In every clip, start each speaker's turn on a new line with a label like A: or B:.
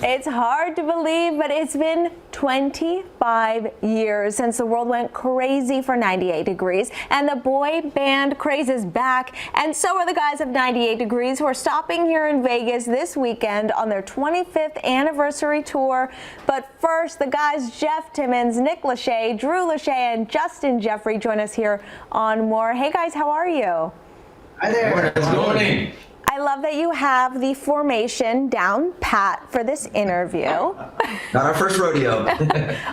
A: It's hard to believe, but it's been 25 years since the world went crazy for 98 Degrees, and the boy band craze is back, and so are the guys of 98 Degrees, who are stopping here in Vegas this weekend on their 25th anniversary tour. But first, the guys Jeff Timmons, Nick Lachey, Drew Lachey, and Justin Jeffrey join us here on More. Hey guys, how are you?
B: Hi there.
C: Good morning.
A: I love that you have the formation down pat for this interview.
C: Not our first rodeo.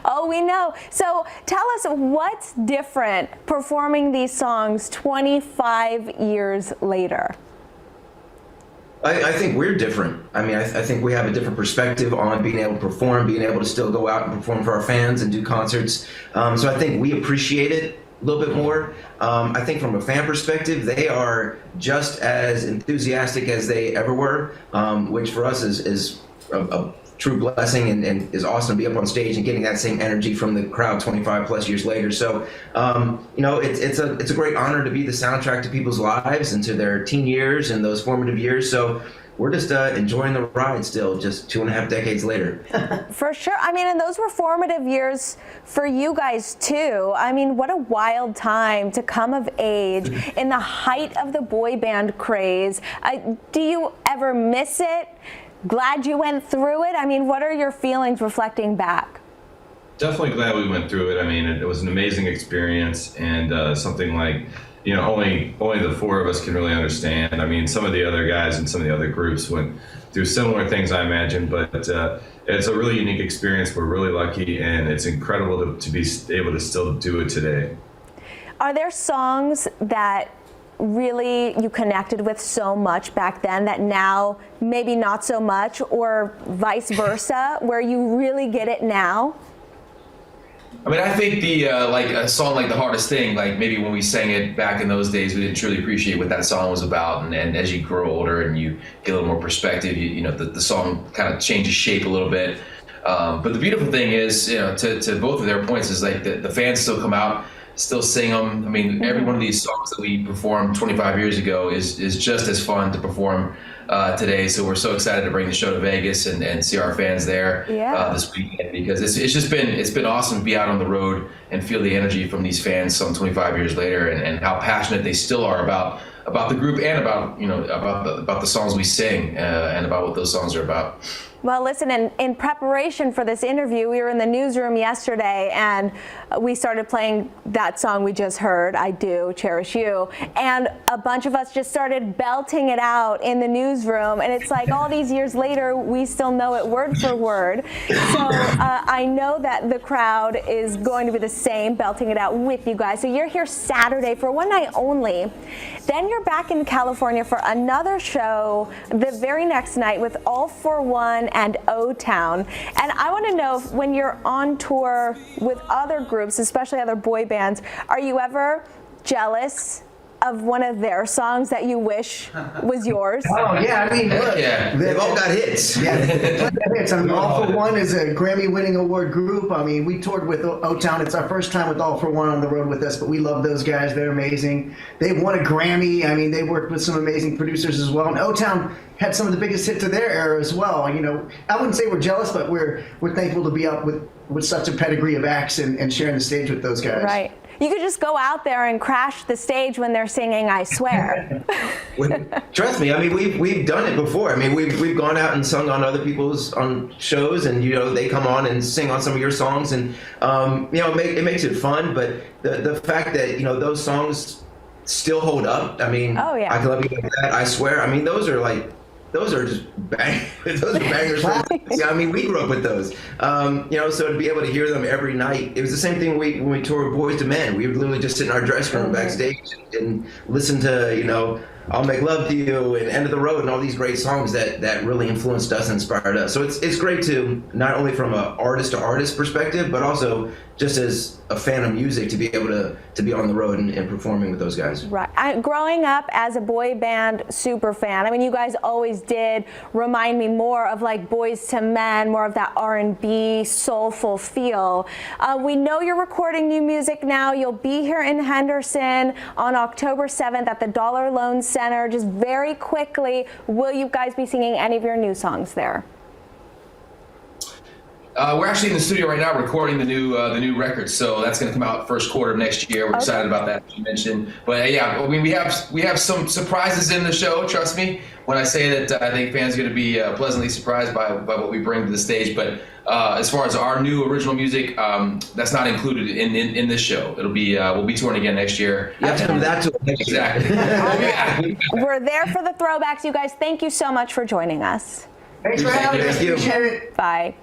A: Oh, we know. So tell us, what's different performing these songs 25 years later?
C: I think we're different. I mean, I think we have a different perspective on being able to perform, being able to still go out and perform for our fans and do concerts. So I think we appreciate it a little bit more. I think from a fan perspective, they are just as enthusiastic as they ever were, which for us is a true blessing and is awesome to be up on stage and getting that same energy from the crowd 25 plus years later. So, you know, it's a great honor to be the soundtrack to people's lives and to their teen years and those formative years. So we're just enjoying the ride still, just 2.5 decades later.
A: For sure. I mean, and those were formative years for you guys too. I mean, what a wild time to come of age in the height of the boy band craze. Do you ever miss it? Glad you went through it? I mean, what are your feelings reflecting back?
D: Definitely glad we went through it. I mean, it was an amazing experience, and something like, you know, only the four of us can really understand. I mean, some of the other guys and some of the other groups went through similar things, I imagine, but it's a really unique experience. We're really lucky, and it's incredible to be able to still do it today.
A: Are there songs that really you connected with so much back then that now maybe not so much, or vice versa, where you really get it now?
B: I mean, I think the like a song like The Hardest Thing, like maybe when we sang it back in those days, we didn't truly appreciate what that song was about. And as you grow older and you get a little more perspective, you know, the song kind of changes shape a little bit. But the beautiful thing is, you know, to both of their points, is like the fans still come out, still sing them. I mean, every one of these songs that we performed 25 years ago is just as fun to perform today. So we're so excited to bring the show to Vegas and see our fans there this weekend, because it's been awesome to be out on the road and feel the energy from these fans some 25 years later, and how passionate they still are about the group and about, you know, about the songs we sing and about what those songs are about.
A: Well, listen, in preparation for this interview, we were in the newsroom yesterday, and we started playing that song we just heard, I Do Cherish You, and a bunch of us just started belting it out in the newsroom, and it's like all these years later, we still know it word for word. So I know that the crowd is going to be the same, belting it out with you guys. So you're here Saturday for one night only. Then you're back in California for another show the very next night with All for One and O-Town. And I want to know, if, when you're on tour with other groups, especially other boy bands, are you ever jealous of one of their songs that you wish was yours?
E: Oh yeah, I mean, look,
C: They've all got hits.
E: Yeah, they've got hits. I mean, All for One is a Grammy-winning award group. I mean, we toured with O-Town. It's our first time with All for One on the road with us, but we love those guys. They're amazing. They won a Grammy. I mean, they worked with some amazing producers as well. And O-Town had some of the biggest hits of their era as well. You know, I wouldn't say we're jealous, but we're thankful to be up with such a pedigree of acts and sharing the stage with those guys.
A: Right. You could just go out there and crash the stage when they're singing I Swear.
C: Trust me, I mean, we've done it before. I mean, we've gone out and sung on other people's shows, and, you know, they come on and sing on some of your songs, and you know, it makes it fun. But the fact that, you know, those songs still hold up. I mean,
A: oh, yeah.
C: I Can Love You Like That, I Swear. I mean, those are just those are bangers. Yeah, I mean, we grew up with those. You know, so to be able to hear them every night, it was the same thing when we toured Boys to Men. We would literally just sit in our dressing room backstage and listen to, you know, I'll Make Love to You and End of the Road and all these great songs that really influenced us and inspired us. So it's great to, not only from an artist to artist perspective, but also just as a fan of music, to be able to be on the road and performing with those guys.
A: Right. Growing up as a boy band super fan, I mean, you guys always did remind me more of like Boys to Men, more of that R&B soulful feel. We know you're recording new music now. You'll be here in Henderson on October 7th at the Dollar Loan Center. Just very quickly, will you guys be singing any of your new songs there?
B: We're actually in the studio right now recording the new record, so that's going to come out first quarter of next year. We're excited about that, as you mentioned. But yeah, I mean, we have some surprises in the show. Trust me when I say that I think fans are going to be pleasantly surprised by what we bring to the stage. But as far as our new original music, that's not included in this show. It'll be we'll be touring again next year.
C: You have to come that to next year.
B: Exactly.
A: We're there for the throwbacks, you guys. Thank you so much for joining us.
E: Thanks for having us.
C: Thank you.
E: Appreciate it.
A: Bye.